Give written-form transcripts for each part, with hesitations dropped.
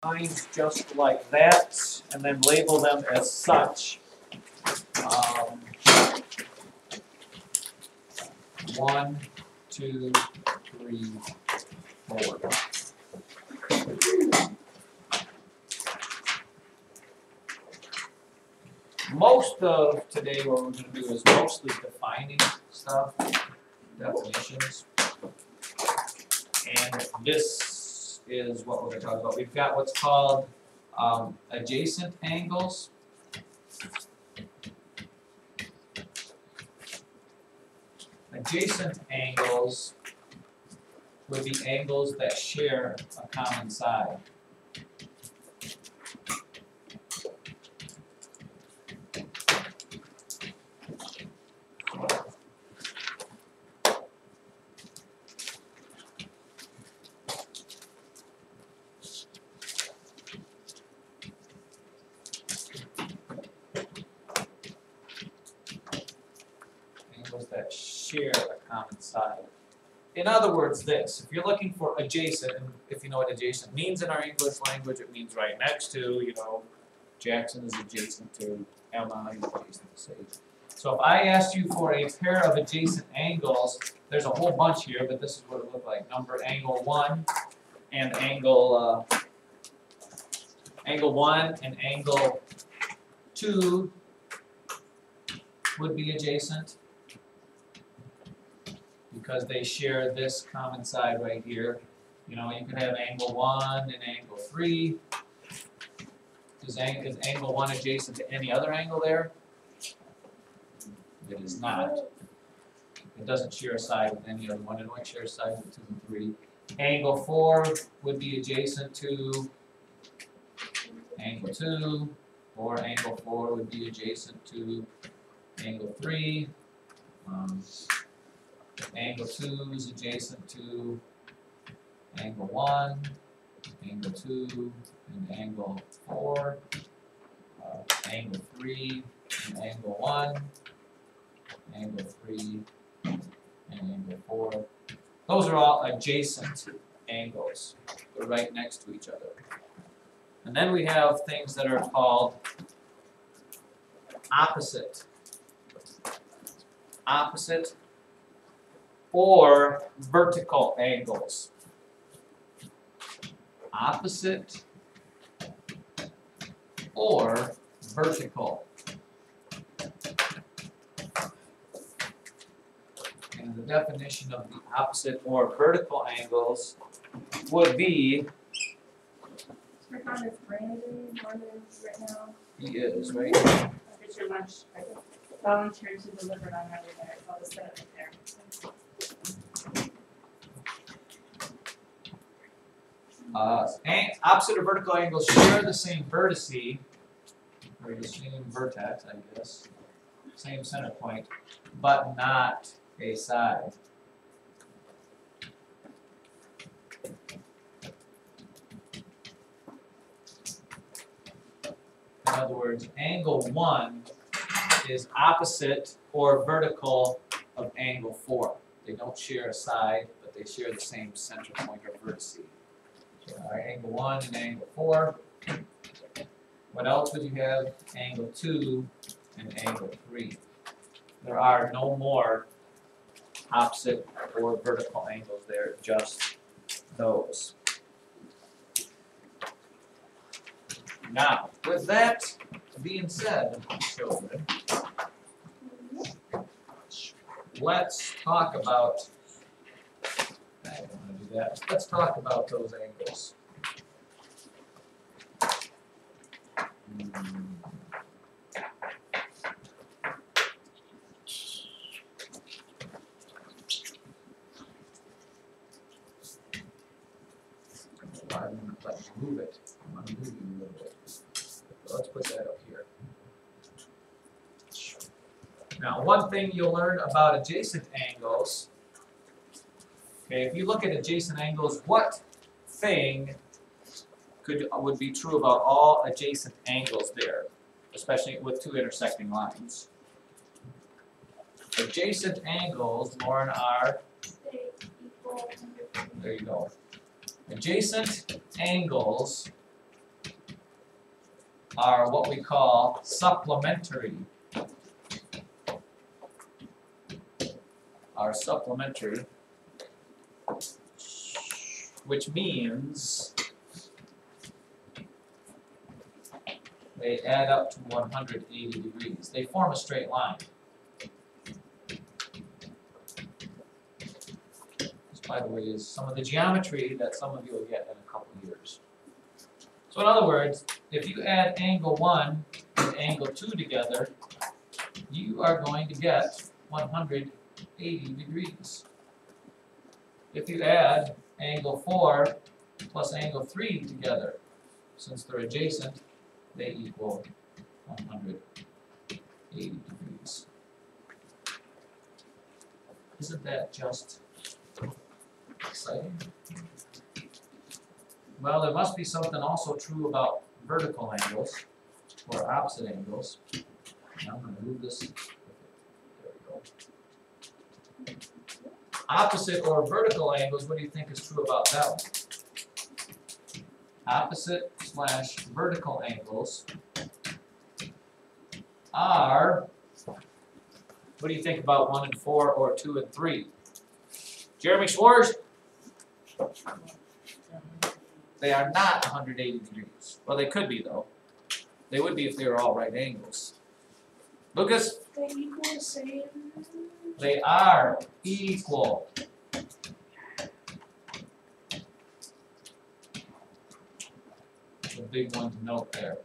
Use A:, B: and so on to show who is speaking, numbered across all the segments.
A: lines just like that, and then label them as such. 1, 2, 3, 4. Most of today what we're going to do is mostly defining stuff, definitions. And this is what we're going to talk about. We've got what's called adjacent angles. Adjacent angles would be angles that share a common side. That share a common side. In other words, this, if you're looking for adjacent, and if you know what adjacent means in our English language, it means right next to, Jackson is adjacent to Emma, is adjacent to Sage. So if I asked you for a pair of adjacent angles, there's a whole bunch here, but this is what it looked like. Number angle 1 and angle 1 and angle 2 would be adjacent, because they share this common side right here. You could have angle 1 and angle 3. Is angle 1 adjacent to any other angle there? It is not. It doesn't share a side with any other one. It only shares a side with 2 and 3. Angle 4 would be adjacent to angle 2, or angle 4 would be adjacent to angle 3. Angle 2 is adjacent to angle 1, angle 2, and angle 4, angle 3, and angle 1, angle 3, and angle 4. Those are all adjacent angles. They're right next to each other. And then we have things that are called opposite. Opposite or vertical angles. Opposite or vertical. And the definition of the opposite or vertical angles would be.
B: Rickon is Brandon right now.
A: He is, right?
B: I'll get your lunch. I volunteered to deliver it on every day, so I'll just set it right there.
A: Opposite or vertical angles share the same vertice, or the same vertex, I guess, same center point, but not a side. In other words, angle 1 is opposite or vertical of angle 4. They don't share a side, but they share the same center point or vertice. Angle 1 and angle 4. What else would you have? Angle 2 and angle 3. There are no more opposite or vertical angles there, just those. Now, with that being said, children, let's talk about. I don't want to do that. Let's talk about those angles. I wouldn't let you move it. I'm going to move you a little bit. So let's put that up here. Now, one thing you'll learn about adjacent angles. Okay, if you look at adjacent angles, what thing would be true about all adjacent angles there, especially with two intersecting lines? Adjacent angles, Lauren, are, there you go. Adjacent angles are what we call supplementary. Are supplementary, which means they add up to 180 degrees. They form a straight line. This, by the way, is some of the geometry that some of you will get in a couple years. So in other words, if you add angle 1 and angle 2 together, you are going to get 180 degrees. If you add angle 4 plus angle 3 together, since they're adjacent, they equal 180 degrees. Isn't that just exciting? Well, there must be something also true about vertical angles, or opposite angles. Now I'm going to move this. There we go. Opposite or vertical angles, what do you think is true about that one? Opposite slash vertical angles are, what do you think about 1 and 4 or 2 and 3? Jeremy Schwartz? They are not 180 degrees. Well, they could be though. They would be if they were all right angles. Lucas?
B: They equal the same.
A: They are equal. That's a big one to note there.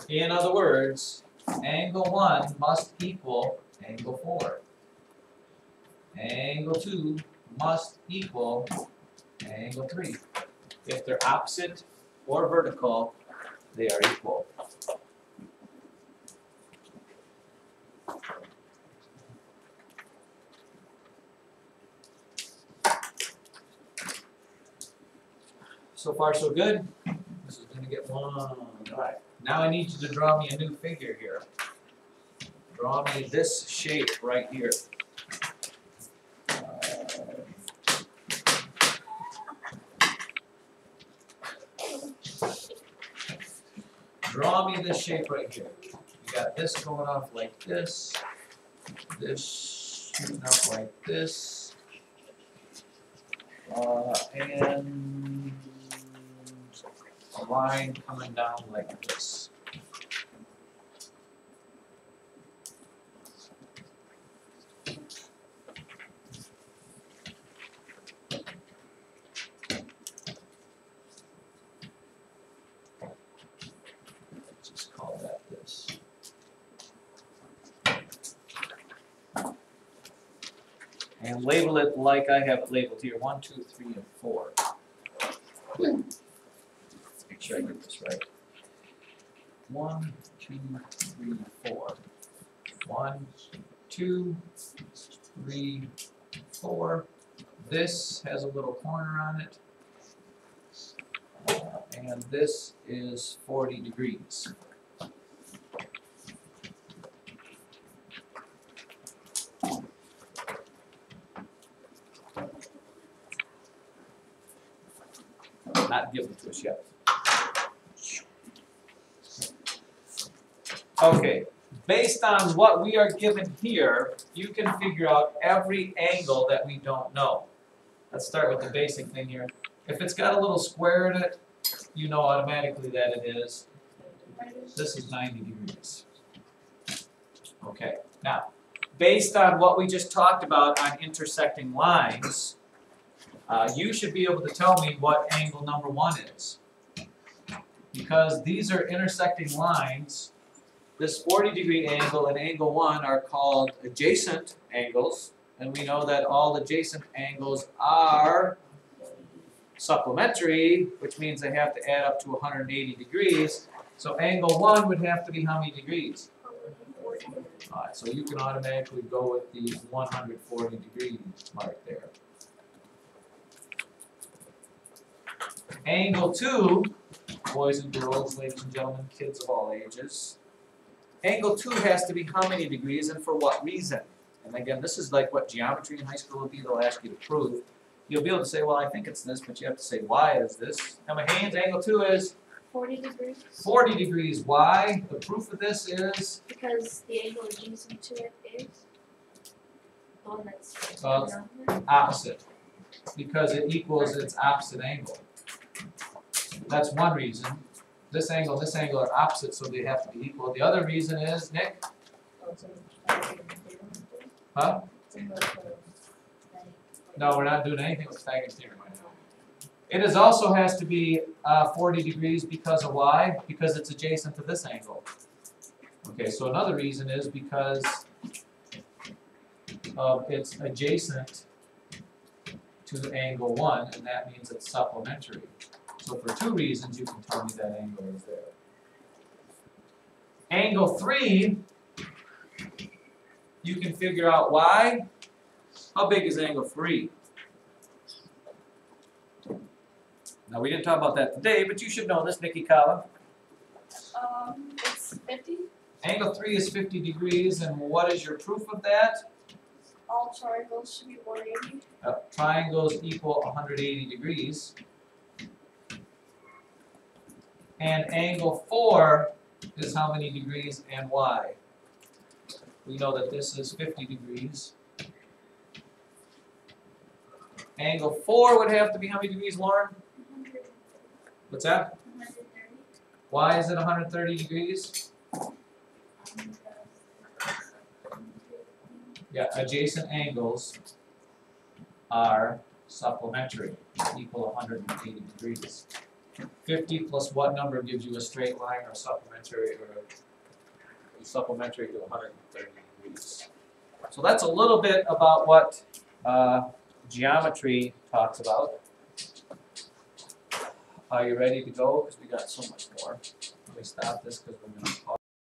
A: In other words, angle 1 must equal angle 4. Angle 2 must equal angle 3. If they're opposite or vertical, they are equal. So far, so good. This is going to get 1. All right. Now I need you to draw me a new figure here. Draw me this shape right here. Draw me this shape right here. You got this going off like this. This shooting up like this. And a line coming down like this. Just call that this. And label it like I have it labeled here, 1, 2, 3, and 4. Make sure I get this right. 1, 2, 3, 4. 1, 2, 3, 4. This has a little corner on it. And this is 40 degrees. Not given to us yet. Okay, based on what we are given here, you can figure out every angle that we don't know. Let's start with the basic thing here. If it's got a little square in it, you know automatically that it is. This is 90 degrees. Okay, now, based on what we just talked about on intersecting lines, you should be able to tell me what angle number 1 is. Because these are intersecting lines, this 40-degree angle and angle 1 are called adjacent angles, and we know that all adjacent angles are supplementary, which means they have to add up to 180 degrees. So angle 1 would have to be how many degrees? Alright, so you can automatically go with the 140 degree mark there. Angle 2, boys and girls, ladies and gentlemen, kids of all ages. Angle 2 has to be how many degrees and for what reason? And again, this is like what geometry in high school will be, they'll ask you to prove. You'll be able to say, well, I think it's this, but you have to say, why is this? Now my hands, angle 2 is
B: 40 degrees.
A: 40 degrees. Why? The proof of this is,
B: Because the angle adjacent to it is the one that's
A: Well,
B: down there.
A: opposite. Because it equals its opposite angle. That's one reason. This angle and this angle are opposite, so they have to be equal. The other reason is, Nick? Huh? No, we're not doing anything with Pythagorean theorem right now. It is also has to be 40 degrees because of why? Because it's adjacent to this angle. Okay, so another reason is because it's adjacent to angle 1, and that means it's supplementary. So for two reasons, you can tell me that angle is there. Angle 3, you can figure out why. How big is angle 3? Now, we didn't talk about that today, but you should know this, Nikki Collin.
B: It's 50.
A: Angle 3 is 50 degrees, and what is your proof of that?
B: All triangles should be 180.
A: Triangles equal 180 degrees. And angle 4 is how many degrees and why? We know that this is 50 degrees. Angle 4 would have to be how many degrees, Lauren?
B: 100.
A: What's that?
B: 130.
A: Why is it 130 degrees? Yeah, adjacent angles are supplementary, equal 180 degrees. 50 plus what number gives you a straight line or supplementary to 130 degrees. So that's a little bit about what geometry talks about. Are you ready to go? Because we got so much more. Let me stop this because we're going to pause.